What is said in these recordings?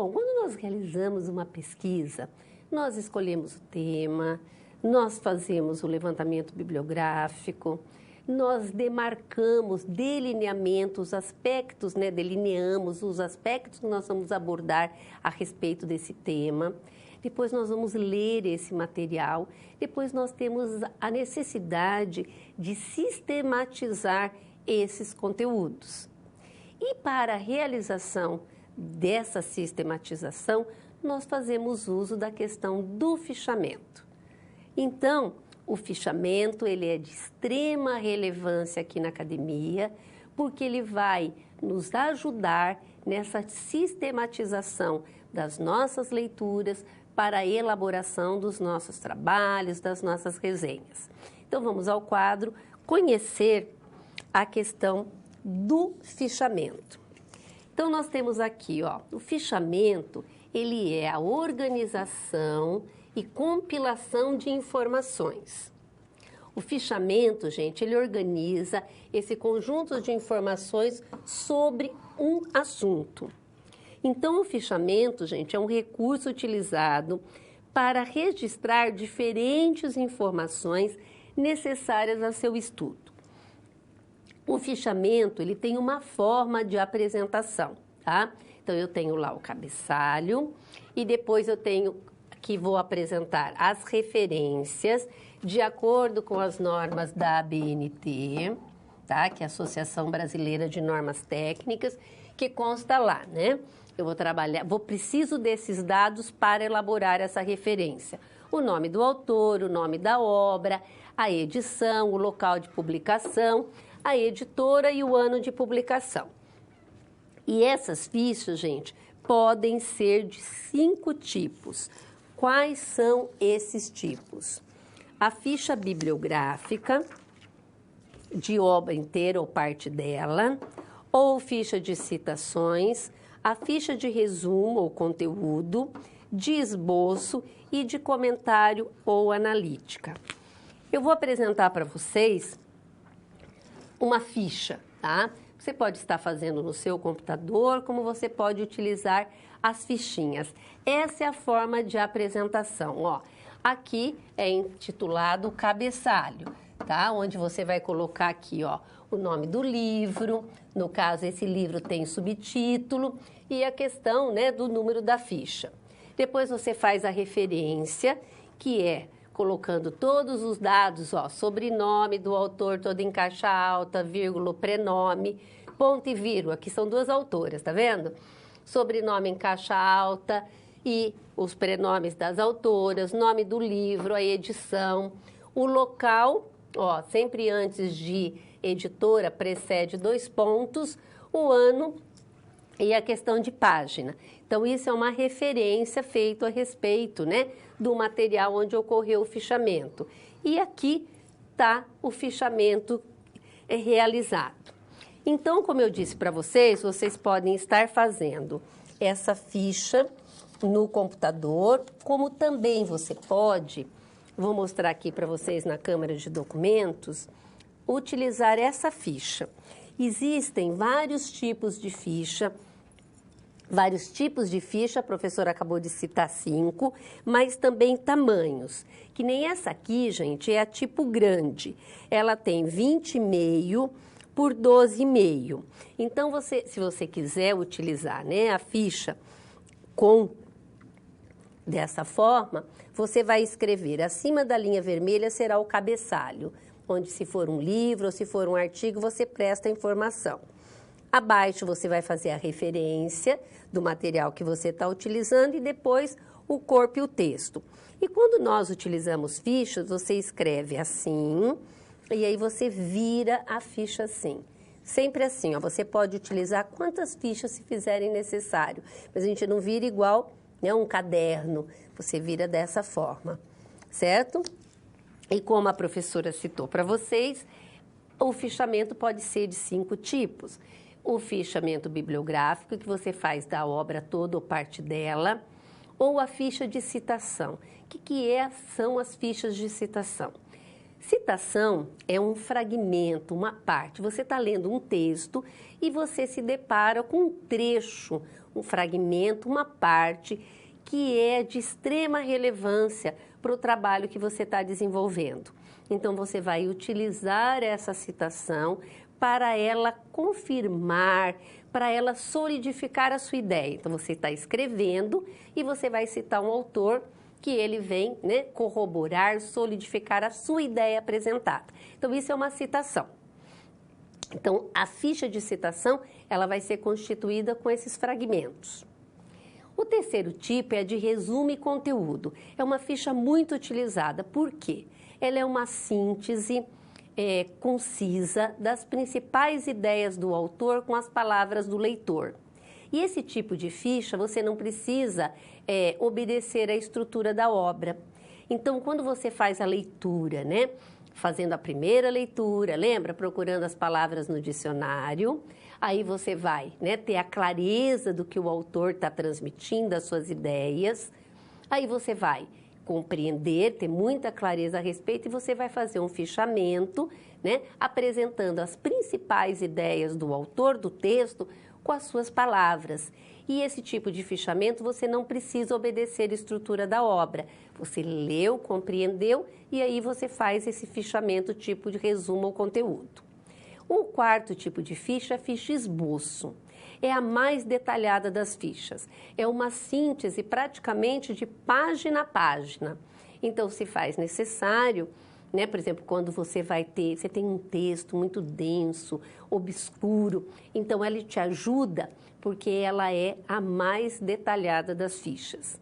Bom, quando nós realizamos uma pesquisa, nós escolhemos o tema, nós fazemos o levantamento bibliográfico, nós demarcamos, delineamentos, aspectos, delineamos os aspectos que nós vamos abordar a respeito desse tema. Depois nós vamos ler esse material, depois nós temos a necessidade de sistematizar esses conteúdos. E para a realização dessa sistematização, nós fazemos uso da questão do fichamento. Então, o fichamento ele é de extrema relevância aqui na academia, porque ele vai nos ajudar nessa sistematização das nossas leituras para a elaboração dos nossos trabalhos, das nossas resenhas. Então, vamos ao quadro conhecer a questão do fichamento. Então, nós temos aqui, o fichamento, ele é a organização e compilação de informações. O fichamento, gente, ele organiza esse conjunto de informações sobre um assunto. Então, o fichamento, gente, é um recurso utilizado para registrar diferentes informações necessárias a seu estudo. O fichamento, ele tem uma forma de apresentação, tá? Então, eu tenho lá o cabeçalho e depois eu tenho que vou apresentar as referências de acordo com as normas da ABNT, tá? Que é a Associação Brasileira de Normas Técnicas, que consta lá, né? Eu preciso desses dados para elaborar essa referência. O nome do autor, o nome da obra, a edição, o local de publicação, a editora e o ano de publicação. E essas fichas, gente, podem ser de 5 tipos. Quais são esses tipos? A ficha bibliográfica, de obra inteira ou parte dela, ou ficha de citações, a ficha de resumo ou conteúdo, de esboço e de comentário ou analítica. Eu vou apresentar para vocês uma ficha, tá? Você pode estar fazendo no seu computador, como você pode utilizar as fichinhas. Essa é a forma de apresentação, Aqui é intitulado cabeçalho, tá? Onde você vai colocar aqui, o nome do livro, no caso esse livro tem subtítulo e a questão, do número da ficha. Depois você faz a referência, que é colocando todos os dados, sobrenome do autor todo em caixa alta, vírgula, prenome, ponto e vírgula, que são 2 autoras, tá vendo? Sobrenome em caixa alta e os prenomes das autoras, nome do livro, a edição, o local, sempre antes de editora precede 2 pontos, o ano e a questão de página. Então, isso é uma referência feita a respeito, do material onde ocorreu o fichamento. E aqui está o fichamento realizado. Então, como eu disse para vocês, vocês podem estar fazendo essa ficha no computador, como também você pode, vou mostrar aqui para vocês na câmera de documentos, utilizar essa ficha. Existem vários tipos de ficha, a professora acabou de citar 5, mas também tamanhos. Que nem essa aqui, gente, é a tipo grande. Ela tem 20,5 por 12,5. Então, se você quiser utilizar a ficha dessa forma, você vai escrever acima da linha vermelha será o cabeçalho, onde se for um livro ou se for um artigo, você presta a informação. Abaixo você vai fazer a referência do material que você está utilizando e depois o corpo e o texto. E quando nós utilizamos fichas, você escreve assim e aí você vira a ficha assim. Sempre assim, você pode utilizar quantas fichas se fizerem necessário, mas a gente não vira igual um caderno, você vira dessa forma, certo? E como a professora citou para vocês, o fichamento pode ser de 5 tipos. O fichamento bibliográfico, que você faz da obra toda ou parte dela, ou a ficha de citação. O que são as fichas de citação? Citação é um fragmento, uma parte. Você está lendo um texto e você se depara com um um fragmento, uma parte que é de extrema relevância para o trabalho que você está desenvolvendo. Então, você vai utilizar essa citação para ela confirmar, para ela solidificar a sua ideia. Então, você está escrevendo e você vai citar um autor que ele vem, né, corroborar, solidificar a sua ideia apresentada. Então, isso é uma citação. Então, a ficha de citação, ela vai ser constituída com esses fragmentos. O terceiro tipo é a de resumo e conteúdo. É uma ficha muito utilizada. Por quê? Ela é uma síntese concisa das principais ideias do autor com as palavras do leitor. E esse tipo de ficha, você não precisa obedecer à estrutura da obra. Então, quando você faz a leitura, né? Fazendo a primeira leitura, lembra? Procurando as palavras no dicionário, aí você vai, né, ter a clareza do que o autor está transmitindo, as suas ideias. Aí você vai compreender, ter muita clareza a respeito e você vai fazer um fichamento, né, apresentando as principais ideias do autor do texto com as suas palavras. E esse tipo de fichamento você não precisa obedecer a estrutura da obra. Você leu, compreendeu e aí você faz esse fichamento tipo de resumo ao conteúdo. O quarto tipo de ficha é a ficha esboço. É a mais detalhada das fichas. É uma síntese praticamente de página a página. Então, se faz necessário, né, por exemplo, quando você tem um texto muito denso, obscuro, então ela te ajuda porque ela é a mais detalhada das fichas.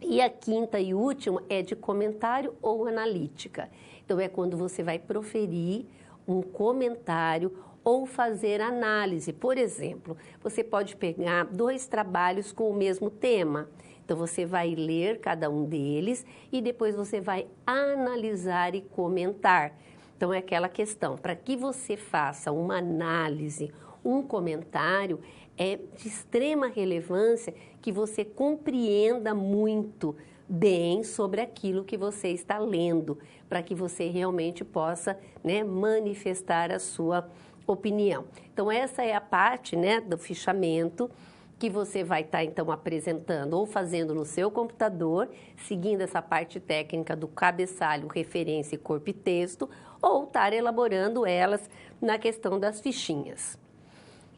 E a quinta e última é de comentário ou analítica. Então, é quando você vai proferir um comentário ou fazer análise. Por exemplo, você pode pegar 2 trabalhos com o mesmo tema. Então, você vai ler cada um deles e depois você vai analisar e comentar. Então, é aquela questão, para que você faça uma análise, um comentário, é de extrema relevância que você compreenda muito bem sobre aquilo que você está lendo, para que você realmente possa, né, manifestar a sua opinião. Então, essa é a parte, né, do fichamento que você vai estar, então, apresentando ou fazendo no seu computador, seguindo essa parte técnica do cabeçalho, referência, corpo e texto, ou estar elaborando elas na questão das fichinhas.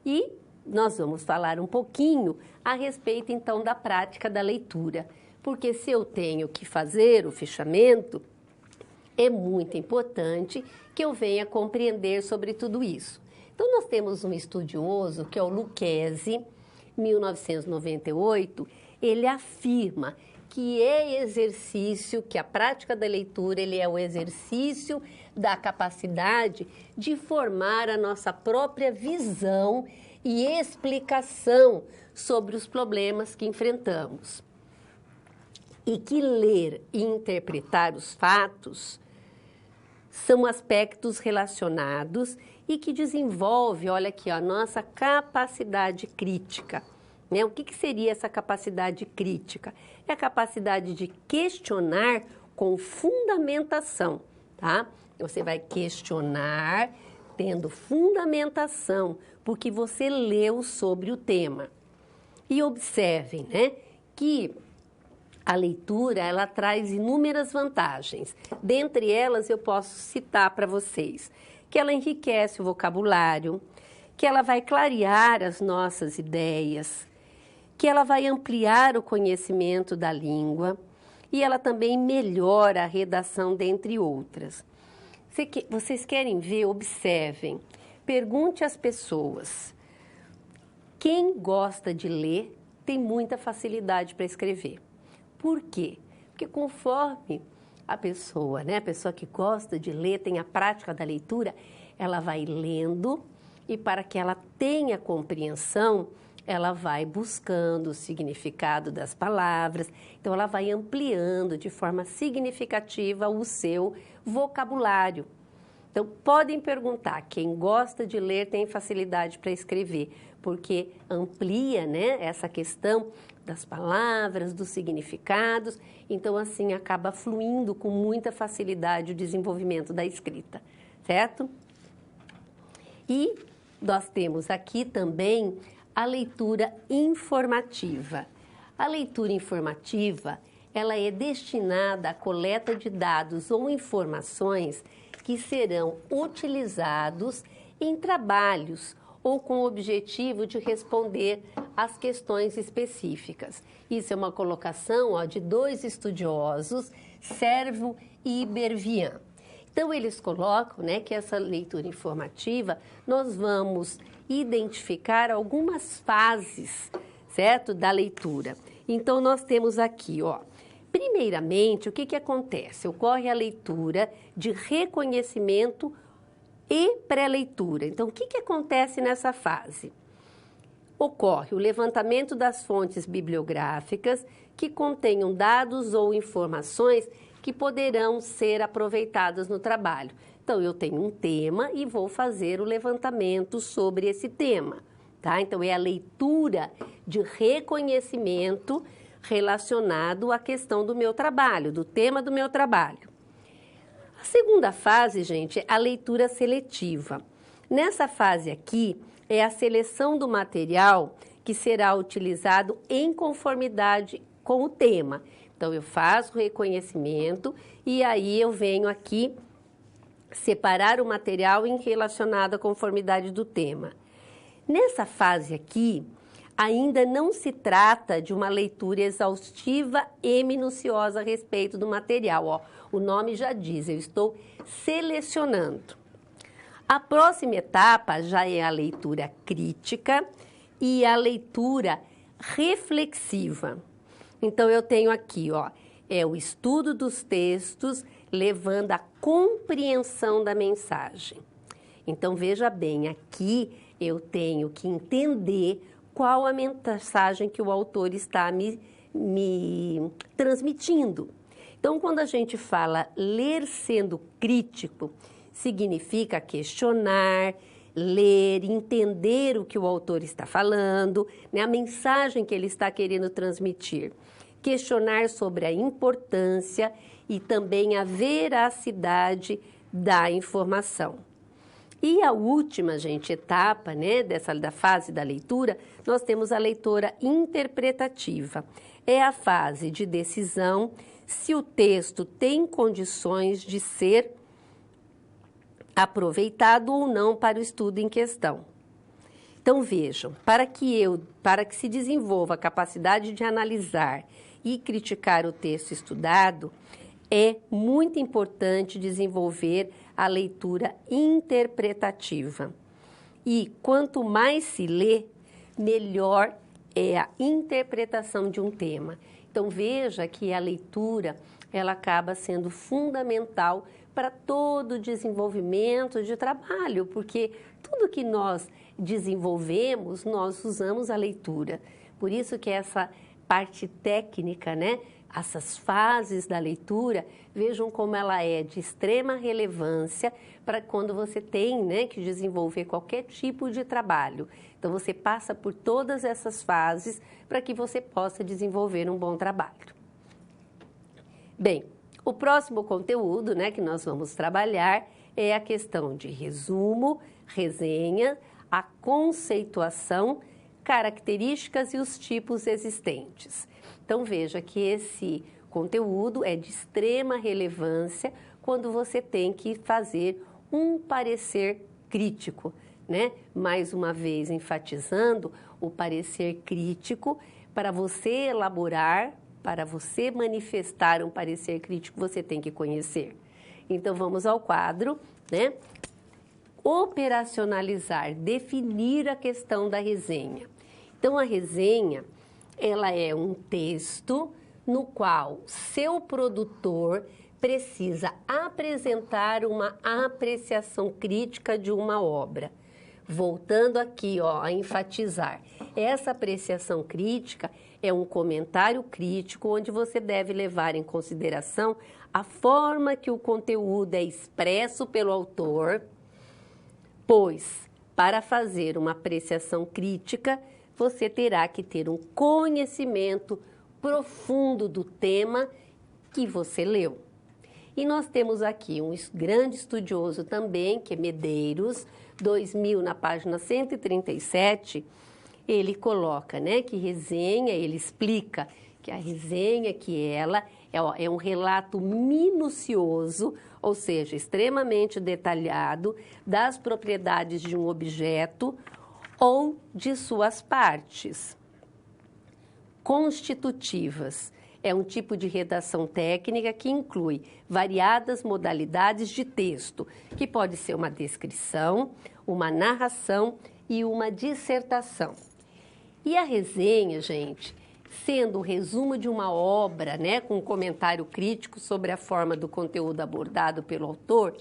E nós vamos falar um pouquinho a respeito, então, da prática da leitura, porque se eu tenho que fazer o fichamento, é muito importante que eu venha compreender sobre tudo isso. Então, nós temos um estudioso, que é o Lucchesi, 1998, ele afirma que é exercício, que a prática da leitura, ele é o exercício da capacidade de formar a nossa própria visão e explicação sobre os problemas que enfrentamos. E que ler e interpretar os fatos são aspectos relacionados e que desenvolve, olha aqui, a nossa capacidade crítica. Né? O que seria essa capacidade crítica? É a capacidade de questionar com fundamentação, tá? Você vai questionar tendo fundamentação, porque você leu sobre o tema. E observem, né, que a leitura, ela traz inúmeras vantagens. Dentre elas, eu posso citar para vocês que ela enriquece o vocabulário, que ela vai clarear as nossas ideias, que ela vai ampliar o conhecimento da língua e ela também melhora a redação, dentre outras. Vocês querem ver? Observem. Pergunte às pessoas. Quem gosta de ler tem muita facilidade para escrever. Por quê? Porque conforme a pessoa, né, a pessoa que gosta de ler, tem a prática da leitura, ela vai lendo e para que ela tenha compreensão, ela vai buscando o significado das palavras, então ela vai ampliando de forma significativa o seu vocabulário. Então, podem perguntar, quem gosta de ler tem facilidade para escrever, porque amplia, né, essa questão das palavras, dos significados, então assim acaba fluindo com muita facilidade o desenvolvimento da escrita, certo? E nós temos aqui também a leitura informativa. A leitura informativa, ela é destinada à coleta de dados ou informações que serão utilizados em trabalhos ou com o objetivo de responder às questões específicas. Isso é uma colocação de dois estudiosos, Servo e Ibervian. Então, eles colocam, né, que essa leitura informativa, nós vamos identificar algumas fases, certo, da leitura. Então, nós temos aqui, primeiramente, o que acontece? Ocorre a leitura de reconhecimento e pré-leitura. Então, o que acontece nessa fase? Ocorre o levantamento das fontes bibliográficas que contenham dados ou informações que poderão ser aproveitadas no trabalho. Então, eu tenho um tema e vou fazer o levantamento sobre esse tema, tá? Então, é a leitura de reconhecimento relacionado à questão do meu trabalho, do tema do meu trabalho. A segunda fase, gente, é a leitura seletiva. Nessa fase aqui, é a seleção do material que será utilizado em conformidade com o tema. Então, eu faço o reconhecimento e aí eu venho aqui separar o material em relacionado à conformidade do tema. Nessa fase aqui, ainda não se trata de uma leitura exaustiva e minuciosa a respeito do material. O nome já diz, eu estou selecionando. A próxima etapa já é a leitura crítica e a leitura reflexiva. Então, eu tenho aqui, é o estudo dos textos levando à compreensão da mensagem. Então, veja bem, aqui eu tenho que entender qual a mensagem que o autor está me transmitindo. Então, quando a gente fala ler sendo crítico, significa questionar, ler, entender o que o autor está falando, né, a mensagem que ele está querendo transmitir. Questionar sobre a importância e também a veracidade da informação. E a última, gente, etapa, né, da fase da leitura, nós temos a leitura interpretativa. É a fase de decisão se o texto tem condições de ser aproveitado ou não para o estudo em questão. Então, vejam, para que se desenvolva a capacidade de analisar e criticar o texto estudado, é muito importante desenvolver a leitura interpretativa. E quanto mais se lê, melhor é a interpretação de um tema. Então, veja que a leitura, ela acaba sendo fundamental para todo o desenvolvimento de trabalho, porque tudo que nós desenvolvemos, nós usamos a leitura. Por isso que essa parte técnica, né? Essas fases da leitura, vejam como ela é de extrema relevância para quando você tem, né, que desenvolver qualquer tipo de trabalho. Então, você passa por todas essas fases para que você possa desenvolver um bom trabalho. Bem, o próximo conteúdo, né, que nós vamos trabalhar é a questão de resumo, resenha, a conceituação, características e os tipos existentes. Então, veja que esse conteúdo é de extrema relevância quando você tem que fazer um parecer crítico, né? Mais uma vez, enfatizando o parecer crítico, para você elaborar, para você manifestar um parecer crítico, você tem que conhecer. Então, vamos ao quadro, né? Operacionalizar, definir a questão da resenha. Então, a resenha, ela é um texto no qual seu produtor precisa apresentar uma apreciação crítica de uma obra. Voltando aqui, a enfatizar, essa apreciação crítica é um comentário crítico onde você deve levar em consideração a forma que o conteúdo é expresso pelo autor, pois, para fazer uma apreciação crítica, você terá que ter um conhecimento profundo do tema que você leu. E nós temos aqui um grande estudioso também, que é Medeiros, 2000, na página 137, ele coloca, né, que resenha, ele explica que a resenha, que ela é um relato minucioso, ou seja, extremamente detalhado das propriedades de um objeto ou de suas partes. Constitutivas. É um tipo de redação técnica que inclui variadas modalidades de texto, que pode ser uma descrição, uma narração e uma dissertação. E a resenha, gente, sendo o resumo de uma obra, né, com um comentário crítico sobre a forma do conteúdo abordado pelo autor,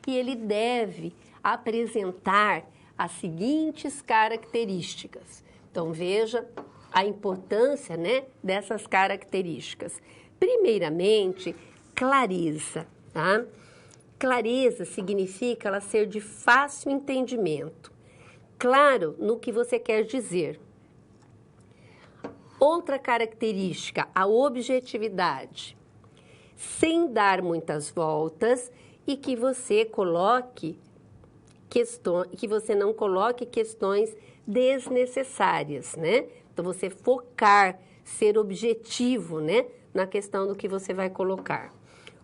e ele deve apresentar as seguintes características. Então, veja a importância, né, dessas características. Primeiramente, clareza, tá? Clareza significa ela ser de fácil entendimento, claro no que você quer dizer. Outra característica, a objetividade, sem dar muitas voltas e que você não coloque questões desnecessárias, né? Então, você focar, ser objetivo, né, na questão do que você vai colocar.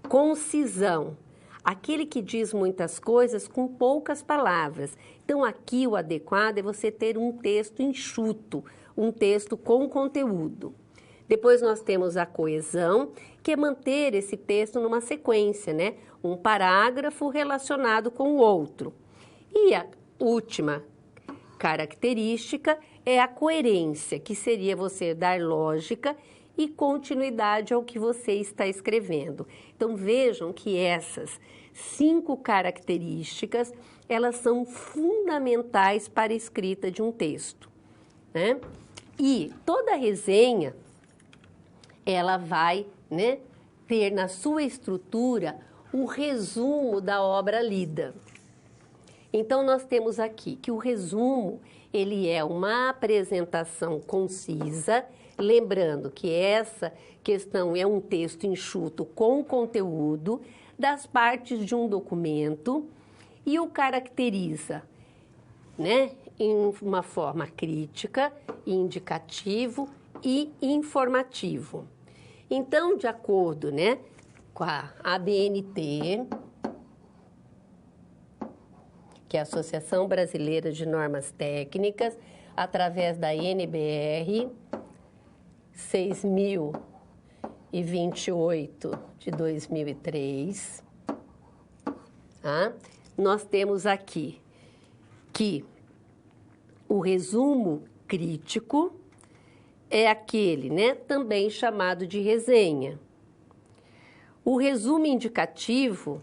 Concisão, aquele que diz muitas coisas com poucas palavras. Então, aqui o adequado é você ter um texto enxuto, um texto com conteúdo. Depois nós temos a coesão, que é manter esse texto numa sequência, né? Um parágrafo relacionado com o outro. E a última característica é a coerência, que seria você dar lógica e continuidade ao que você está escrevendo. Então, vejam que essas 5 características, elas são fundamentais para a escrita de um texto, né? E toda resenha, ela vai, né, ter na sua estrutura um resumo da obra lida. Então, nós temos aqui que o resumo, ele é uma apresentação concisa, lembrando que essa questão é um texto enxuto com conteúdo das partes de um documento e o caracteriza, né, em uma forma crítica, indicativo e informativo. Então, de acordo, né, com a ABNT, que é a Associação Brasileira de Normas Técnicas, através da NBR 6028 de 2003, tá? Nós temos aqui que o resumo crítico é aquele, né, também chamado de resenha. O resumo indicativo,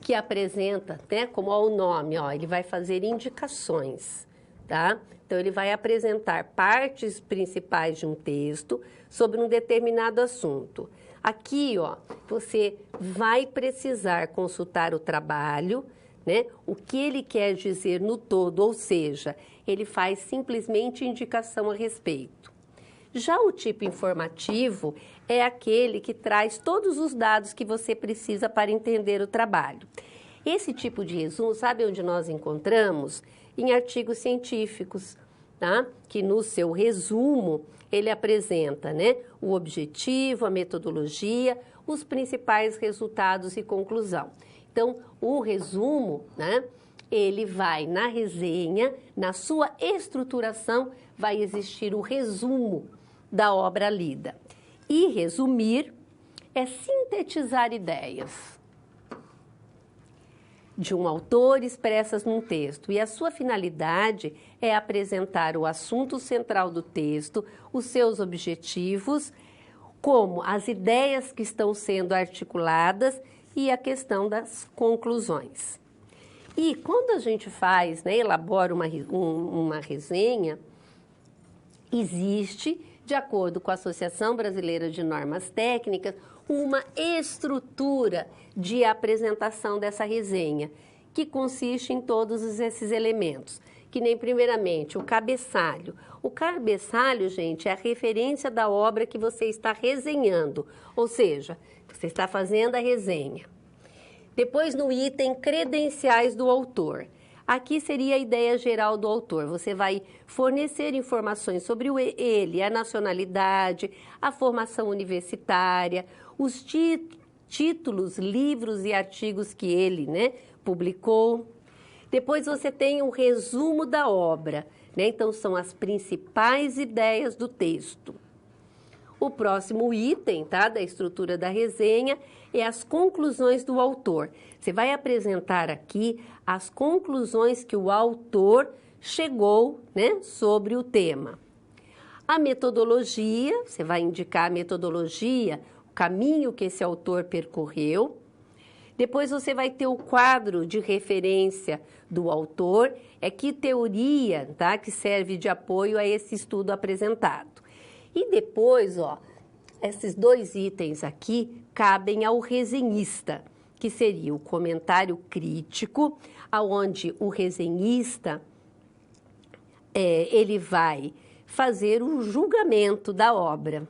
que apresenta, né, como o nome, ó, ele vai fazer indicações, tá? Então, ele vai apresentar partes principais de um texto sobre um determinado assunto. Aqui, ó, você vai precisar consultar o trabalho, né, o que ele quer dizer no todo, ou seja, ele faz simplesmente indicação a respeito. Já o tipo informativo é aquele que traz todos os dados que você precisa para entender o trabalho. Esse tipo de resumo, sabe onde nós encontramos? Em artigos científicos, tá? Que no seu resumo ele apresenta, né, o objetivo, a metodologia, os principais resultados e conclusão. Então, o resumo, né, ele vai na resenha, na sua estruturação, vai existir o resumo da obra lida. E resumir é sintetizar ideias de um autor expressas num texto, e a sua finalidade é apresentar o assunto central do texto, os seus objetivos, como as ideias que estão sendo articuladas e a questão das conclusões. E quando a gente faz, né, elabora uma resenha, existe, de acordo com a Associação Brasileira de Normas Técnicas, uma estrutura de apresentação dessa resenha, que consiste em todos esses elementos, que nem primeiramente o cabeçalho. O cabeçalho, gente, é a referência da obra que você está resenhando, ou seja, você está fazendo a resenha. Depois, no item credenciais do autor. Aqui seria a ideia geral do autor. Você vai fornecer informações sobre ele, a nacionalidade, a formação universitária, os títulos, livros e artigos que ele, né, publicou. Depois você tem um resumo da obra, né? Então são as principais ideias do texto. O próximo item, tá, da estrutura da resenha é as conclusões do autor. Você vai apresentar aqui as conclusões que o autor chegou, né, sobre o tema. A metodologia, você vai indicar a metodologia, o caminho que esse autor percorreu. Depois você vai ter o quadro de referência do autor, é que teoria, tá, que serve de apoio a esse estudo apresentado. E depois, ó, esses dois itens aqui cabem ao resenhista, que seria o comentário crítico, aonde o resenhista ele vai fazer um julgamento da obra,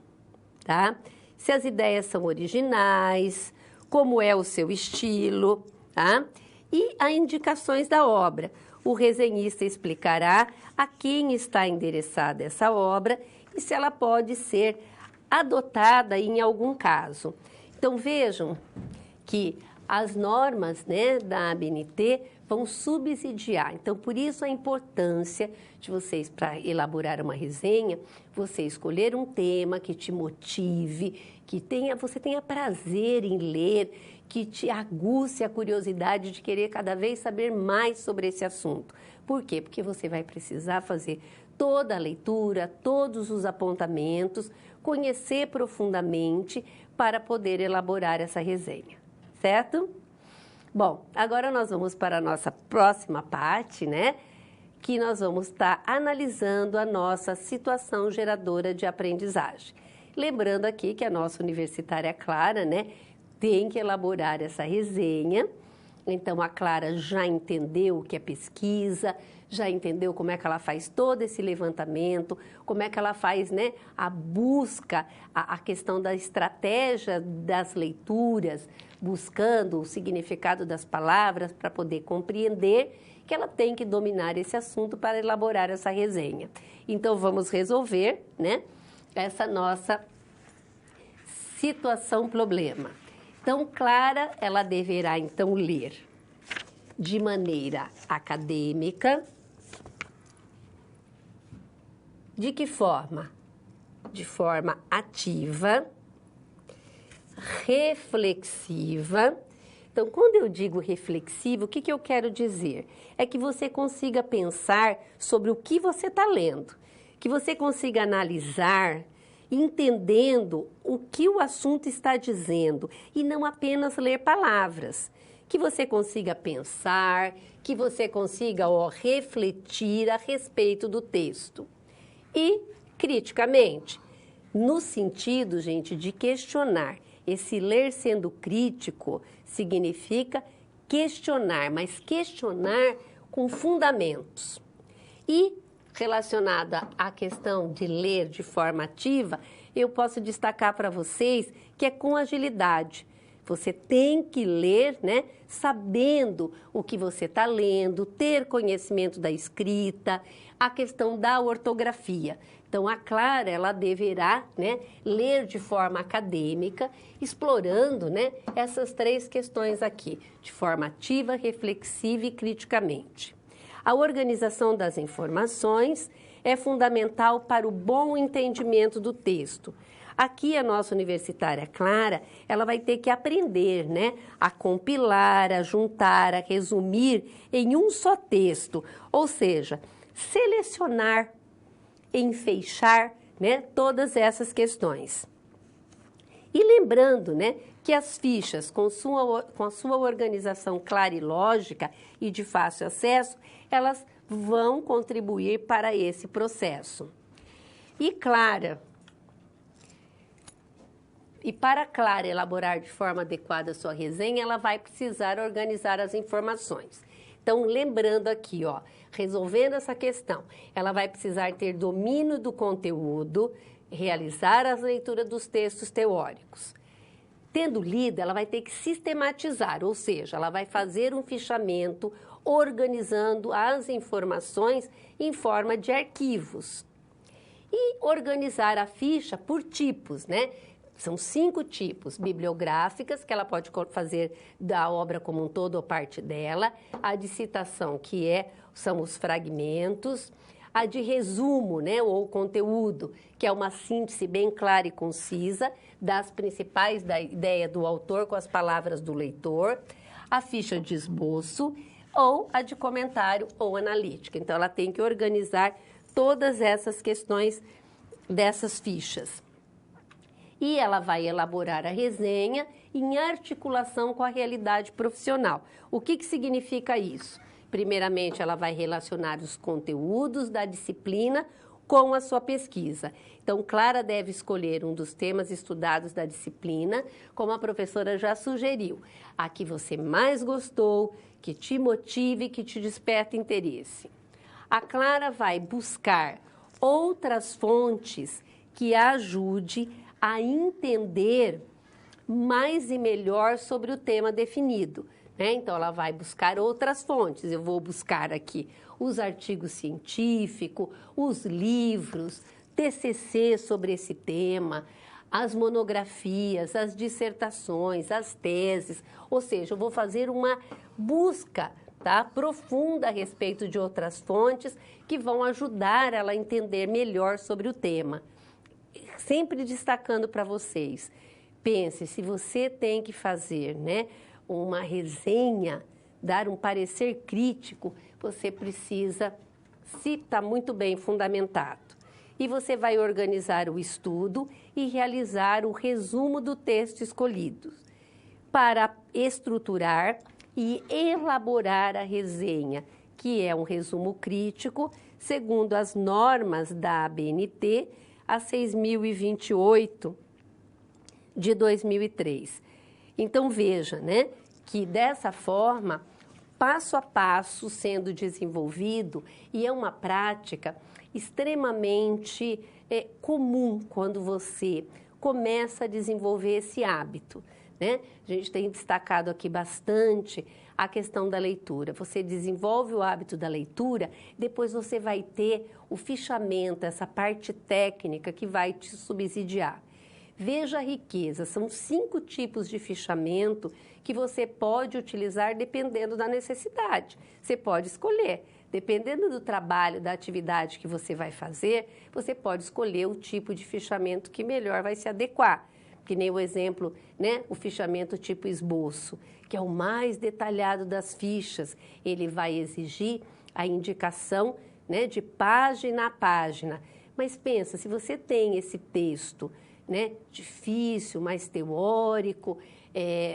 tá? Se as ideias são originais, como é o seu estilo, tá? E as indicações da obra. O resenhista explicará a quem está endereçada essa obra e se ela pode ser adotada em algum caso. Então, vejam que as normas, né, da ABNT vão subsidiar. Então, por isso a importância de vocês, para elaborar uma resenha, você escolher um tema que te motive, que você tenha prazer em ler, que te aguce a curiosidade de querer cada vez saber mais sobre esse assunto. Por quê? Porque você vai precisar fazer toda a leitura, todos os apontamentos, conhecer profundamente para poder elaborar essa resenha, certo? Bom, agora nós vamos para a nossa próxima parte, né? Que nós vamos estar analisando a nossa situação geradora de aprendizagem. Lembrando aqui que a nossa universitária Clara, né, tem que elaborar essa resenha. Então, a Clara já entendeu o que é pesquisa, já entendeu como é que ela faz todo esse levantamento, como é que ela faz, né, a busca, a questão da estratégia das leituras, buscando o significado das palavras para poder compreender que ela tem que dominar esse assunto para elaborar essa resenha. Então, vamos resolver, né, essa nossa situação-problema. Então, Clara, ela deverá, então, ler de maneira acadêmica. De que forma? De forma ativa, reflexiva. Então, quando eu digo reflexivo, o que eu quero dizer? É que você consiga pensar sobre o que você está lendo, que você consiga analisar, entendendo o que o assunto está dizendo e não apenas ler palavras. Que você consiga pensar, que você consiga refletir a respeito do texto. E, criticamente, no sentido, gente, de questionar. Esse ler sendo crítico significa questionar, mas questionar com fundamentos. E, relacionada à questão de ler de forma ativa, eu posso destacar para vocês que é com agilidade. Você tem que ler, né, sabendo o que você está lendo, ter conhecimento da escrita, a questão da ortografia. Então, a Clara, ela deverá, né, ler de forma acadêmica, explorando, né, essas três questões aqui, de forma ativa, reflexiva e criticamente. A organização das informações é fundamental para o bom entendimento do texto. Aqui a nossa universitária Clara, ela vai ter que aprender, né, a compilar, a juntar, a resumir em um só texto, ou seja, selecionar, enfeixar, né, todas essas questões. E lembrando, né, que as fichas com a sua organização clara e lógica e de fácil acesso, elas vão contribuir para esse processo. E para Clara elaborar de forma adequada a sua resenha, ela vai precisar organizar as informações. Então, lembrando aqui, ó, resolvendo essa questão, ela vai precisar ter domínio do conteúdo, realizar as leituras dos textos teóricos. Tendo lido, ela vai ter que sistematizar, ou seja, ela vai fazer um fichamento organizando as informações em forma de arquivos. E organizar a ficha por tipos, né? São 5 tipos: bibliográficas, que ela pode fazer da obra como um todo ou parte dela; a de citação, que são os fragmentos; a de resumo, né, ou conteúdo, que é uma síntese bem clara e concisa das principais da ideia do autor com as palavras do leitor; a ficha de esboço, ou a de comentário ou analítica. Então, ela tem que organizar todas essas questões dessas fichas. E ela vai elaborar a resenha em articulação com a realidade profissional. O que significa isso? Primeiramente, ela vai relacionar os conteúdos da disciplina com a sua pesquisa. Então, Clara deve escolher um dos temas estudados da disciplina, como a professora já sugeriu, a que você mais gostou, que te motive, que te desperte interesse. A Clara vai buscar outras fontes que a ajude a entender mais e melhor sobre o tema definido, né? Então, ela vai buscar outras fontes. Eu vou buscar aqui os artigos científicos, os livros, TCC sobre esse tema, as monografias, as dissertações, as teses. Ou seja, eu vou fazer uma busca, tá, profunda a respeito de outras fontes que vão ajudar ela a entender melhor sobre o tema. Sempre destacando para vocês, pense, se você tem que fazer, né, uma resenha, dar um parecer crítico, você precisa, se está muito bem fundamentado. E você vai organizar o estudo e realizar o resumo do texto escolhido para estruturar e elaborar a resenha, que é um resumo crítico, segundo as normas da ABNT, a 6.028 de 2003. Então, veja, né, que dessa forma, passo a passo sendo desenvolvido, e é uma prática extremamente comum quando você começa a desenvolver esse hábito, né? A gente tem destacado aqui bastante a questão da leitura. Você desenvolve o hábito da leitura, depois você vai ter o fichamento, essa parte técnica que vai te subsidiar. Veja a riqueza, são 5 tipos de fichamento que você pode utilizar dependendo da necessidade. Você pode escolher, dependendo do trabalho, da atividade que você vai fazer, você pode escolher o tipo de fichamento que melhor vai se adequar. Que nem o exemplo, né, o fichamento tipo esboço, que é o mais detalhado das fichas. Ele vai exigir a indicação, né, de página a página. Mas pensa, se você tem esse texto, né, difícil, mais teórico,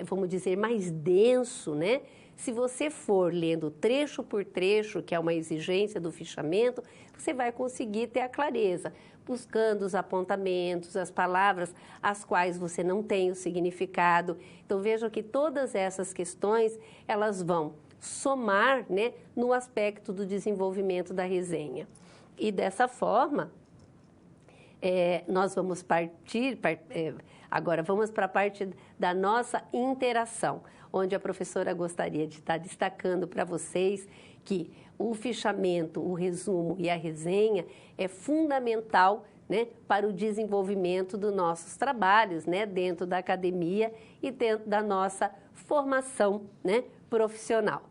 vamos dizer, mais denso, né? Se você for lendo trecho por trecho, que é uma exigência do fichamento, você vai conseguir ter a clareza, buscando os apontamentos, as palavras as quais você não tem o significado. Então, vejam que todas essas questões, elas vão somar, né, no aspecto do desenvolvimento da resenha. E dessa forma, nós vamos agora vamos para a parte da nossa interação, onde a professora gostaria de estar destacando para vocês que o fichamento, o resumo e a resenha é fundamental, né, para o desenvolvimento dos nossos trabalhos, né, dentro da academia e dentro da nossa formação, né, profissional.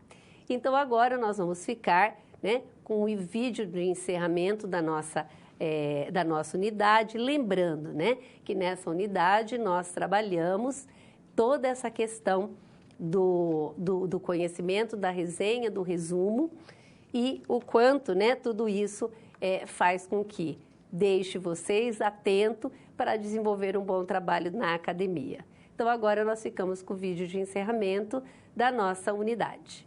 Então, agora nós vamos ficar, né, com o vídeo de encerramento da nossa unidade, lembrando, né, que nessa unidade nós trabalhamos toda essa questão do conhecimento, da resenha, do resumo e o quanto, né, tudo isso faz com que deixe vocês atentos para desenvolver um bom trabalho na academia. Então, agora nós ficamos com o vídeo de encerramento da nossa unidade.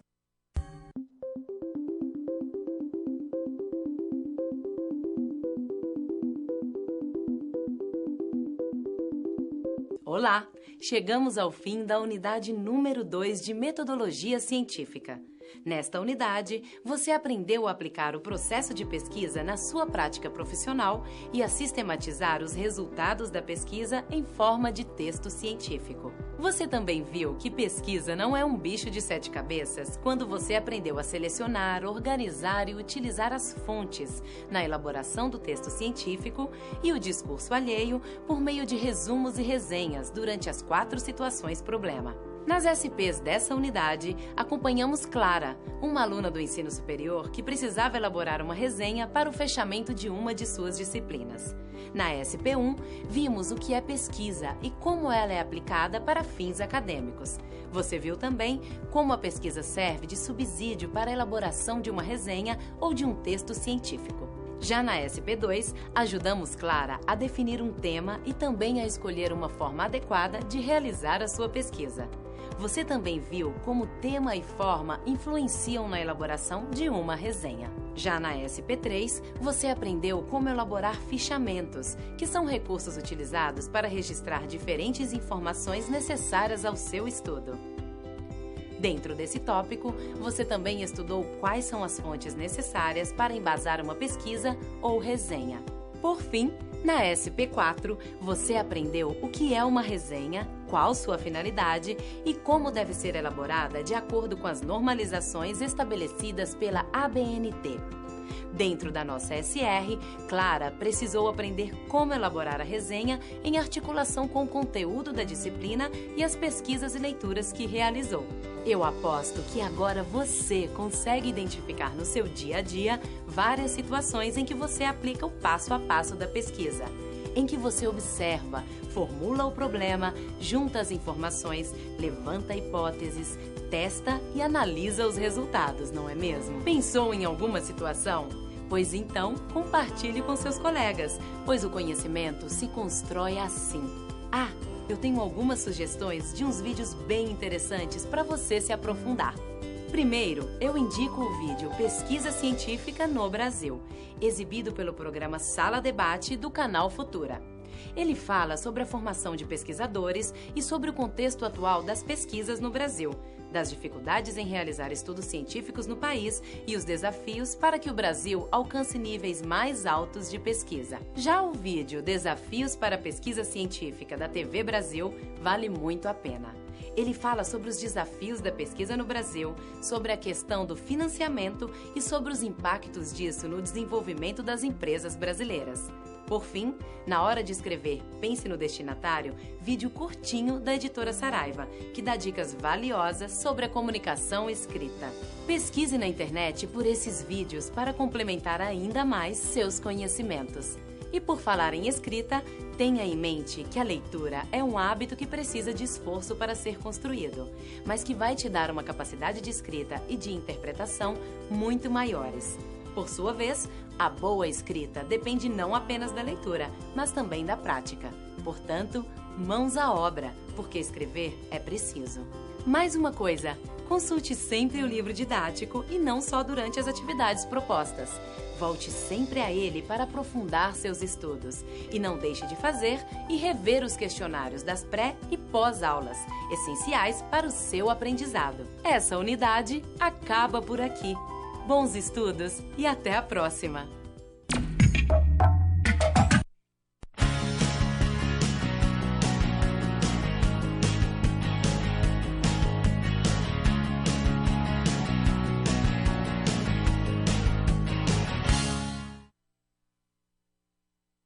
Olá! Chegamos ao fim da unidade número 2 de Metodologia Científica. Nesta unidade, você aprendeu a aplicar o processo de pesquisa na sua prática profissional e a sistematizar os resultados da pesquisa em forma de texto científico. Você também viu que pesquisa não é um bicho de 7 cabeças quando você aprendeu a selecionar, organizar e utilizar as fontes na elaboração do texto científico e o discurso alheio por meio de resumos e resenhas durante as 4 situações problema. Nas SPs dessa unidade, acompanhamos Clara, uma aluna do ensino superior que precisava elaborar uma resenha para o fechamento de uma de suas disciplinas. Na SP1, vimos o que é pesquisa e como ela é aplicada para fins acadêmicos. Você viu também como a pesquisa serve de subsídio para a elaboração de uma resenha ou de um texto científico. Já na SP2, ajudamos Clara a definir um tema e também a escolher uma forma adequada de realizar a sua pesquisa. Você também viu como tema e forma influenciam na elaboração de uma resenha. Já na SP3, você aprendeu como elaborar fichamentos, que são recursos utilizados para registrar diferentes informações necessárias ao seu estudo. Dentro desse tópico, você também estudou quais são as fontes necessárias para embasar uma pesquisa ou resenha. Por fim, na SP4, você aprendeu o que é uma resenha, qual sua finalidade e como deve ser elaborada de acordo com as normalizações estabelecidas pela ABNT. Dentro da nossa SR, Clara precisou aprender como elaborar a resenha em articulação com o conteúdo da disciplina e as pesquisas e leituras que realizou. Eu aposto que agora você consegue identificar no seu dia a dia várias situações em que você aplica o passo a passo da pesquisa, em que você observa, formula o problema, junta as informações, levanta hipóteses, testa e analisa os resultados, não é mesmo? Pensou em alguma situação? Pois então, compartilhe com seus colegas, pois o conhecimento se constrói assim. Ah, eu tenho algumas sugestões de uns vídeos bem interessantes para você se aprofundar. Primeiro, eu indico o vídeo Pesquisa Científica no Brasil, exibido pelo programa Sala Debate do canal Futura. Ele fala sobre a formação de pesquisadores e sobre o contexto atual das pesquisas no Brasil, das dificuldades em realizar estudos científicos no país e os desafios para que o Brasil alcance níveis mais altos de pesquisa. Já o vídeo Desafios para a Pesquisa Científica da TV Brasil vale muito a pena. Ele fala sobre os desafios da pesquisa no Brasil, sobre a questão do financiamento e sobre os impactos disso no desenvolvimento das empresas brasileiras. Por fim, na hora de escrever Pense no Destinatário, vídeo curtinho da editora Saraiva, que dá dicas valiosas sobre a comunicação escrita. Pesquise na internet por esses vídeos para complementar ainda mais seus conhecimentos. E por falar em escrita, tenha em mente que a leitura é um hábito que precisa de esforço para ser construído, mas que vai te dar uma capacidade de escrita e de interpretação muito maiores. Por sua vez, a boa escrita depende não apenas da leitura, mas também da prática. Portanto, mãos à obra, porque escrever é preciso. Mais uma coisa, consulte sempre o livro didático e não só durante as atividades propostas. Volte sempre a ele para aprofundar seus estudos. E não deixe de fazer e rever os questionários das pré- e pós-aulas, essenciais para o seu aprendizado. Essa unidade acaba por aqui. Bons estudos e até a próxima!